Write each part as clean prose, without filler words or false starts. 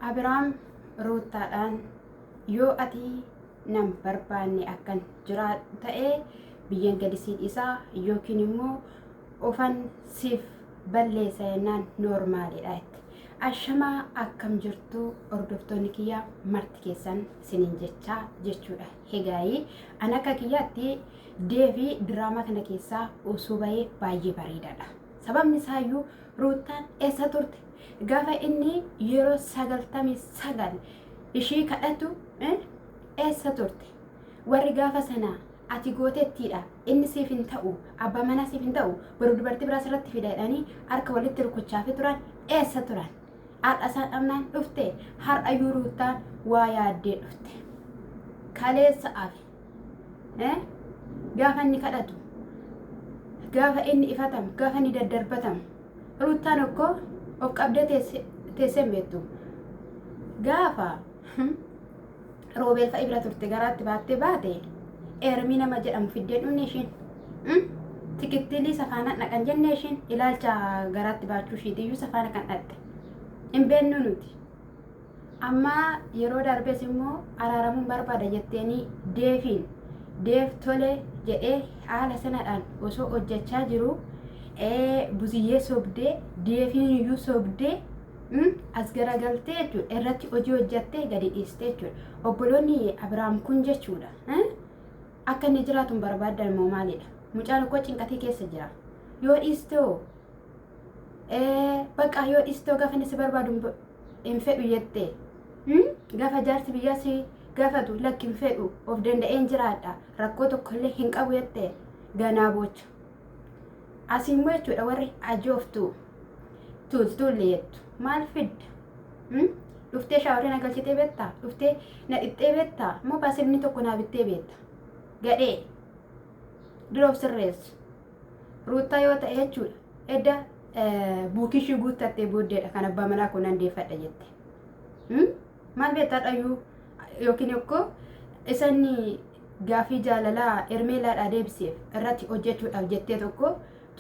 Abiraam ruutaadhaan yoo ati nam barbaanne akkan jiraat ta'ee biyyan gadisiin isaa yookiin immoo ofan siif balleessa jennaan noormaalidha. Ashamaa akkam jirtu hordoftoonni kiyya marti keessan sinin jechaa jechuudha. Hegaayii ana akka kiyyaatti deebii diraamaa kana keessaa osoo bahee baay'ee bareedaadha. Sababni isaayyuu ruutaan eessa turte? Gaafa inni yeroo 99 ishii kadhatu eessa turte? Warri gaafa sana ati gootettiidha inni siif hin ta'u abbaa manaa siif hin ta'u baruu dubartii biraas irratti fidaadhanii harka walitti rukuchaafi turan eessa turan? Har'a isaan dhabnaan dhufte har'a yuuruutaan waa yaaddee dhufte. Kaleessa afi gaafa inni kadhatu gaafa inni ifatamu gaafa inni daddarbatamu ruutaan okkoo of qabdee teessee beektu gaafa roobeel fa'i bira turte garaatti baattee baate eermii nama jedhamu fiddee dhumne ishiin tikittilii safaana dhaqan jenne ishiin ilaalcha garaatti baachuu ishiitiyyuu safaana kan dhatte hin beennu nuti amma yeroo darbees immoo araaramuun barbaada jetteeni deef tole jedhee haala sanadhaan osoo hojjechaa jiru buziyyee sobdee deefiin iyyuu sobdee as garagaltee jechuudha irratti hojii hojjattee gadi dhiistee jechuudha. Obboloonni Abiraam kun jechuudha akka inni jiraatu barbaadan immoo maalidha? Mucaan koo cinqatii keessa jira. Yoo dhiistoo bakka yoo dhiistoo gaafa inni si barbaadu hin fedhu jettee gaafa jaarsi biyyaa si gaafatu lakki hin fedhu of danda'een jiraadha rakkoo tokkollee hin qabu jettee ganaa bocha. Asimmoo jechuudha warri ajooftu tuullee jettu maal fidda? Dhuftee shaaworii na galchitee beektaa? Dhuftee na dhixxee beektaa? Moo baasifni tokko naa bittee beekta? Gadhee duroof sirreessu ruutaa yoo ta'e jechuudha edda buukishii guuttattee booddeedha kan abbaa manaa kun handeeffadha jette. Maal beektaa dhayyuu yookiin okkoo isanni gaafii jaalalaa ermeelaadhaa deebiseef irratti hojjechuudhaaf jettee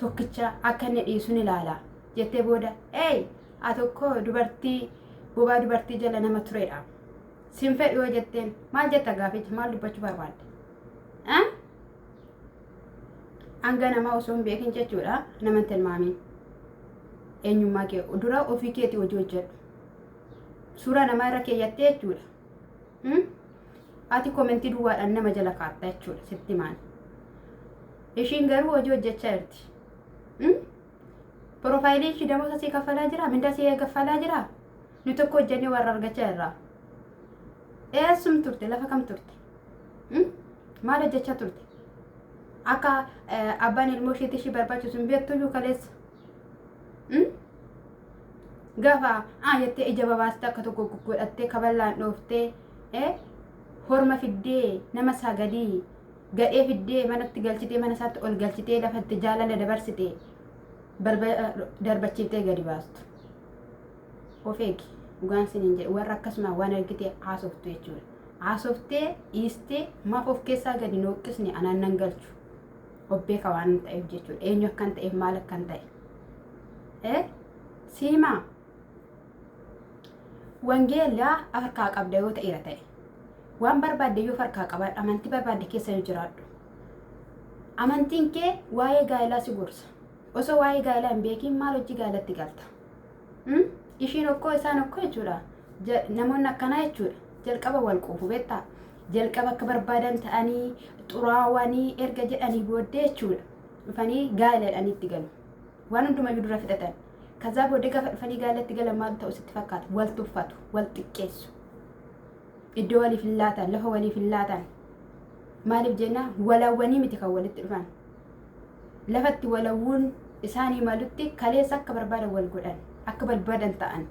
tokkicha akka inni dhiisuun ilaala jettee booda haa tokko dubartii bobaa dubartii jala nama turedha sin fedhu yoo jetteen maal jetta gaafichi maal dubbachuu barbaadde? Hanga namaa osoo hin beekin jechuudha nama hin tilmaamin eenyummaa kee dura ofii keetii hojii hojjedhu suuraa namaa irra keeyyattee jechuudha ati komentii duwwaadhaan nama jala kaatta jechuudha sitti maal ishiin garuu hojii hojjechaa jirti. Profaayilii ishii damoota sii kaffalaa jira mindaa sii kaffalaa jira nu tokko hojjennee warra argachaa irraa eessum turte lafa kam turte maal hojjechaa turte akka abbaan ilmoo isheetti ishii barbaachisu hin beektuyyuu kaleessa gaafa jettee ija babaastee akka tokko godhattee kaballaan dhooftee horma fiddee nama saagadii gadhee fiddee manatti galchitee mana isaatti ol galchitee lafatti jaalala dabarsitee darbachiiftee gadi baastu. Of eegi dhugaan siniin jedhu warra akkasuma waan argitee haasoftu jechuudha. Haasoftee dhiistee maaf of keessaa gadi nooqqisne anaan nan galchu. Of beeka waan ta'eef jechuudha. Eenyu akkan ta'eef maal akkan ta'e. Siimaa wangeelaa harkaa qabda yoo ta'eera ta'e. Waan barbaadde yoo harkaa qabaadha amantii barbaadde keessa yoo jiraadhu. Amantiin kee waa'ee gaa'elaa si gorsa. Osoo waa'ee gaa'elaa hin beekin maal hojii gaa'elatti galta? Ishiin okkoo isaan okkoo jechuudha. Namoonni akkanaa jechuudha. Jalqaba wal quufu beektaa? Jalqaba akka barbaadan ta'anii xuraawanii erga jedhanii booddee jechuudha. Dhufanii gaa'elaadhaan itti galu. Waan hundumayyuu dura fidhatan. Kazaa booddee gaafa dhufanii gaa'elatti galan maal ta'u sitti fakkaata? Wal tuffatu, wal xiqqeessu. Iddoo waliif hin laatan, lafa waliif hin laatan. Maaliif jenna walawwanii miti kan walitti dhufan. Lafatti walawwuun isaanii malutti kaleessa akka barbaadan wal godhan, akka barbaadan ta'an.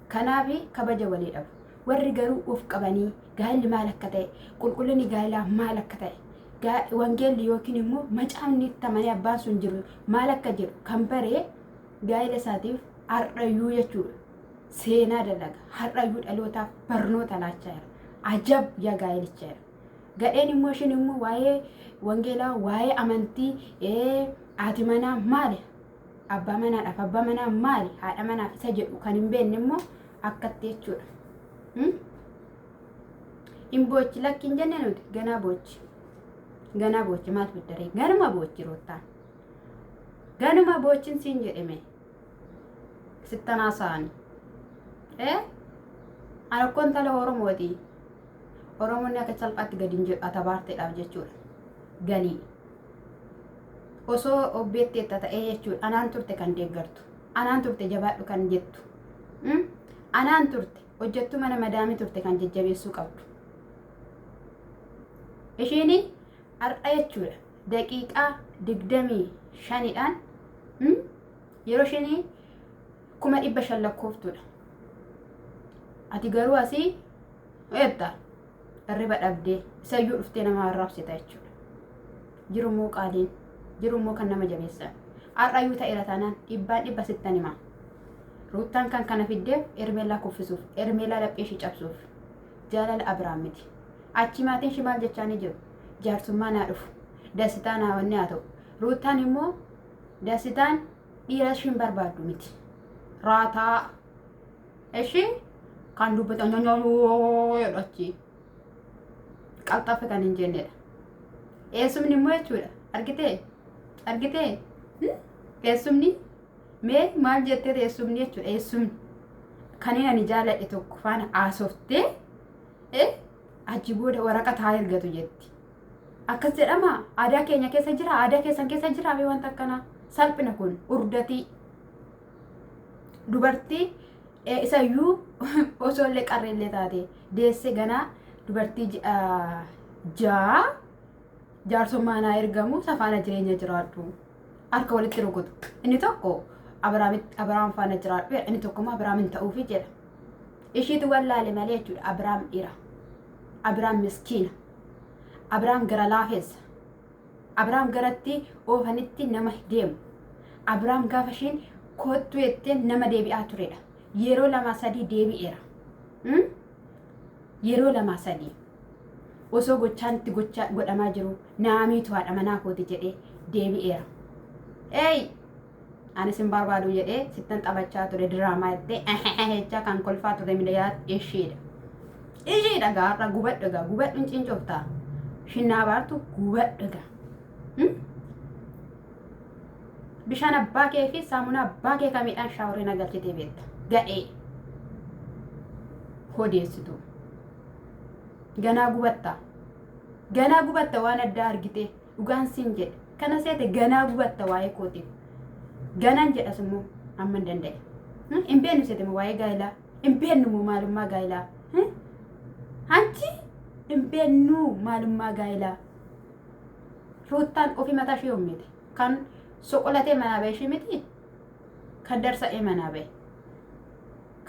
Kanaafi kabaja walii dhabu. Warri garuu of qabanii gaa'elli maal akka ta'e, qulqullinni gaa'elaa maal akka ta'e, wangeelli yookiin immoo macaafni tamanii abbaan sun jiru maal akka jiru kan baree gaa'ela isaatiif har'ayyuu jechuudha. Seenaa dalaga har'ayyuu dhalootaaf barnoota laachaa jira. Ajab yaa gaa'elicha jira. Gadheen immoo ishiin immoo waa'ee wangeelaa waa'ee amantii haati manaa maali? Abbaa manaadhaaf abbaa manaa maali? Haadha manaaf isa jedhu kan hin beekne immoo akkatti jechuudha. hin boochi lakkiin jenne nuti ganaa boochi maal fiddaree ganuma boochi roottaan ganuma boochin siin jedhame sittanaa saani ana kon tala Oromooti Oromoonni akka salphaatti gadi hin jedhu atabaarteedhaaf jechuudha galii osoo obbeetti ta'ee jechuudha anaan turte kan deeggartu anaan turte jabaadhu kan jettu anaan turte hojjettu mana madaamii turte kan jajjabeessuu qabdu ishiini har'a jechuudha daqiiqaa 25dhaan yeroo ishiini 500 lakkooftuudha ati garuu asii eetta arriba dhabdee isayyuu dhuftee nama arrabsita jechuudha jirummoo qaaliin jirummoo kan nama jabeessan har'ayyuu ta'eera taanaan dhibba sittan hima ruuttaan kan kana fiddeef ermeelaa kuffisuuf ermeelaa laphee ishii cabsuuf jaalala Abiraam miti achi maatiin shi maal jechaanii jiru jaarsummaa naa dhufu dasitaa naa wanni haa ta'u ruuttaan immoo dasitaan dhiira ishiin barbaaddu miti raataa ishii kan dubbatan jedhachi qalxafe kan hin jennedha eessumni immoo jechuudha argitee eessumni mee maal jettee eessumni jechuudha eessumni kanneen ani jaaladhe tokko faana haasoftee achi booda waraqaa ergatu jetti akkas jedhama aadaa keenya keessa jira aadaa keessan keessa jira mee wanta akkanaa salphina kun urdatii dubartii isayyuu osoo illee qarreellee taate deesse ganaa dubartii jaarsummaa naa ergamu safaana jireenya jiraadhu harka walitti rukutu inni tokko Abiraam faana jiraadhu inni tokko immoo Abiraamin ta'uufi jedha ishiitu wallaale malee jechuudha Abiraam dhiira Abiraam miskiina Abiraam gara laafeessa Abiraam garatti oofanitti nama deemu Abiraam gaafa ishiin kottu jettee nama deebi'aa turedha yeroo 2-3 deebi'eera yeroo 2-3 osoo gochaan itti godhamaa jiru naamiitu haadha manaa kooti jedhee deebi'eera anis hin barbaadu jedhee sittan taphachaa ture diraamaa jettee jechaa kan kolfaa ture milayaa ishiidha gaarra gubadhuun cincoftaa shinnaa baartu gubadhuga bishaan abbaa kee fi saamunaa abbaa kee kamiidhaan shaaworii nagalchitee beekta ga'ee hodeessitu ganaa gubatta waan addaa argite dhugaan siin jedhe kana seete ganaa gubatta waa'ee kootiif ganaan jedhas immoo amma hin danda'e hin beeknu seete waa'ee gaa'ilaa hin beeknu maalummaa gaa'ilaa hanchi hin beeknu maalummaa gaa'ilaa ruuttaan ofii mataa ishee uumite kan soqolatee manaa ba'e ishee miti kan darsa'ee manaa ba'e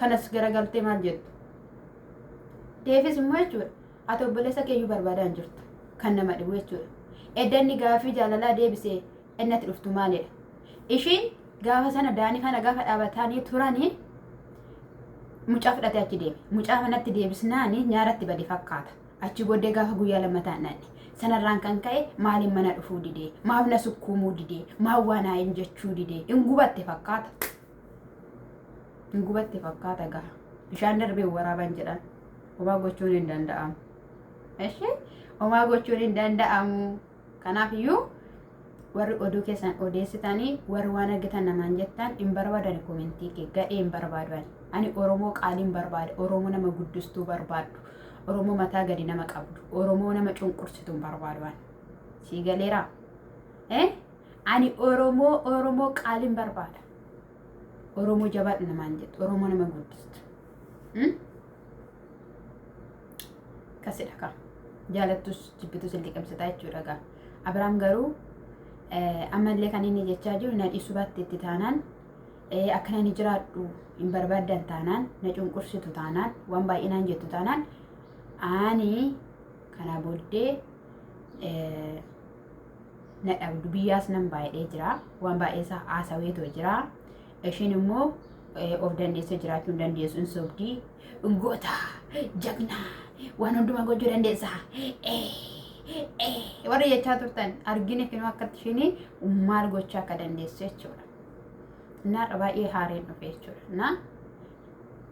kanas garagaltee maal jettu deefis immoo jechuudha ati obboleessa keeyyuu barbaadaan jirtu kan nama dhibu jechuudha eddanni gaafii jaalalaa deebisee innatti dhuftu maalidha ishiin gaafa sana daanii kana gaafa dhaabatanii turanii mucaa fudhatee achi deeme mucaa manatti deebisnaanii nyaaratti bade fakkaata achi booddee gaafa guyyaa lammataan nanne sanarraan kan ka'e maaliin mana dhufuu didee maaf na sukkuumuu didee maaf waan haa'in jechuu didee hin gubatte fakkaata gaha bishaan darbee waraaban jedhan homaa gochuun hin danda'amu homaa gochuun hin danda'amu kanaaf iyyuu warri oduu keessan odeessitanii warri waan argitan namaan jettan hin barbaadan komentii kee gadhee hin barbaadan ani Oromoo qaaliin barbaada Oromoo nama guddistuu barbaaddu Oromoo mataa gadi nama qabdu Oromoo nama cunqursitu hin barbaadu sii galeera ani Oromoo qaaliin barbaada Oromoo jabaadhu namaan jettu Oromoo nama guddistu kasidha ka jaalattus jibbitus illee qabsitaa jechuudha gaa Abiraam garuu ammallee kan inni jechaa jiru na dhiisuu baatte itti taanaan akkana inni jiraadhu hin barbaaddan taanaan na cunqursitu taanaan waan baay'inaan jettu taanaan ani kana booddee na dhabdu biyyaas nan baay'ee jira waan baay'eesaa haasaweetoo jira ishiin immoo of dandeessee jiraachuu hin dandeessu hin sobdii ungoota jagnaa waan hundumaa gochuu dandeessaa warra jechaa turtan argine finoo akkatti ishiin maal gochaa akka dandeessu jechuudha naadha baay'ee haareen dhufe jechuudha na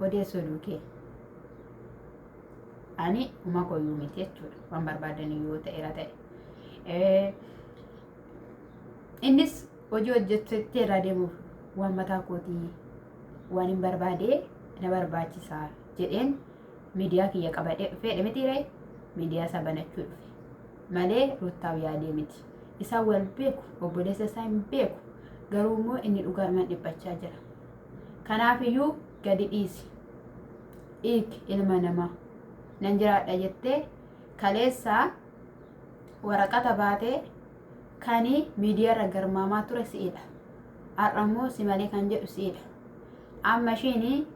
odeessoo duukee ani uma koyyuu miti jechuudha waan barbaadan yoo ta'eera ta'e. Innis hojii hojjettee irraa deemuuf waan mataa kootii waan hin barbaade na barbaachisaa jedheen miidiyaa kiyya qabadhee dhufee mitiiree miidiyaa isaa banachuu dhufe malee Ruuttaaf yaadee miti. Isaa wal beeku obboleessa isaa hin beeku garuu immoo inni dhugaadhaan dhiphachaa jira. Kanaafiyyuu gadi dhiisi. Ilma namaa nan jiraadha jettee kaleessaa waraqata baatee kani miidiyaarra garmaamaa ture si'idha. Har'a immoo si malee kan jedhu si'idha. Amma ishiin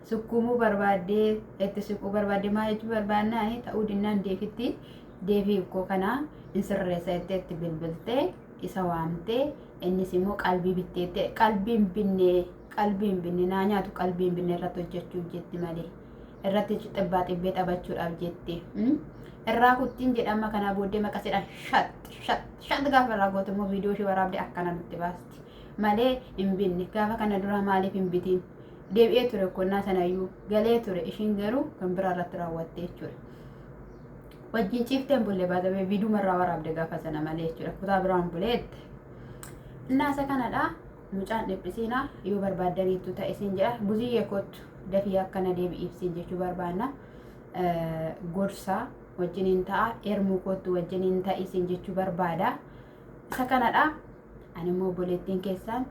sukkuumuu barbaaddee itti sukkuu barbaaddee maal jechuu barbaadnaani ta'uu dinnaan deebii koo kanaa hin sirreessa jettee itti bilbiltee isa waamtee innis immoo qalbii bitteettee qalbiin binne naa nyaatu qalbiin binne irratti hojjechuuf jetti malee irratti xibbaa xibbee taphachuudhaaf jetti. Irraa kuttiin jedhama kanaa booddee maqasidhaan shat gaafa irraa goote immoo viidiyoo ishee waraabdee akkana nutti baasti malee hin binne gaafa kana dura maaliif hin bitiin deebi'ee ture konnaa sanayyuu galee ture ishiin garuu kan biraa irratti raawwatte jechuudha. Wajjin ciifteen bulee baatame viidiyoo marraa waraabde gaafa sana malee jechuudha kutaa biraan buleette. Naasa kanadha mucaan dhiphisiina yoo barbaadaniitu ta'e isin jedha buziyyee kottu dafii akkana deebi'iif isin jechuu barbaanna gorsaa wajjiniin ta'a ermuu kottu wajjiniin ta'a isin jechuu barbaada. Isa kanadha ani immoo obboleettiin keessaan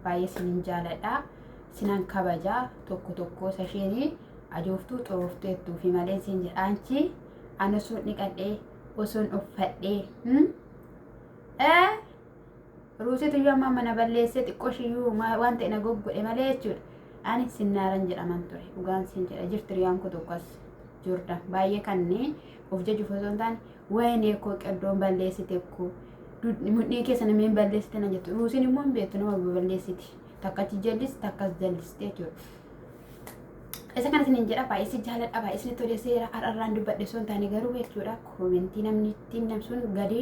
baay'ee isinin jaaladha sinan kabajaa tokko isheenii ajooftuu xoroofteettuu fi malee isin jedhaanchi ani osoo dhiqadhee osoo uffadhee Ruusitu yoo amma mana balleessee xiqqooshiyuu waan ta'e na goggodhe malee jechuudha. Ani sinnaaran jedhaman ture dhugaan sin jedha jirti riyaan koo tokkos Jordan baay'ee kanneen of jajuuf osoo hin taane wayinee koo qeddoon balleessite koo mudhii keessa nameen balleessite na jettu Ruusiin immoo hin beektu nama balleessiti takkachi jallis takkas jalliste jechuudha. Isa kana sin jedha baay'ee si jaaladha baay'ee sin toleesseera har'arraan dubbadhe osoo hin taane garuu jechuudha koomentii namni ittiin namsuun gadi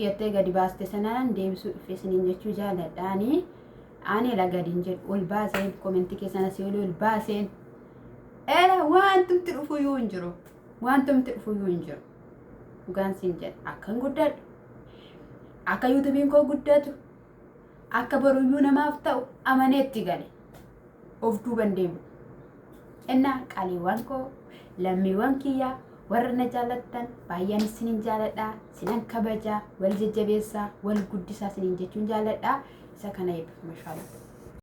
yettee gadi baaste sanaan deebisuu dhufe siniin jechuu jaaladhaani ani la gadiin jedhu ol baaseen koomentii keessan asii ol baaseen wantumti dhufuyyuu hin jiru dhugaan siin jedha akkan guddadhu akka yuutuubiin koo guddatu akka boruyyuu namaaf ta'u amaneetti gale of duuban deemu innaa qaliiwwan koo lammiiwwan kiyyaa warra na jaalattan baay'een isinin jaaladha sinan kabajaa wal jajjabeessaa wal guddisaa sinin jechuun jaaladha isa kana eebbifa mashaallah.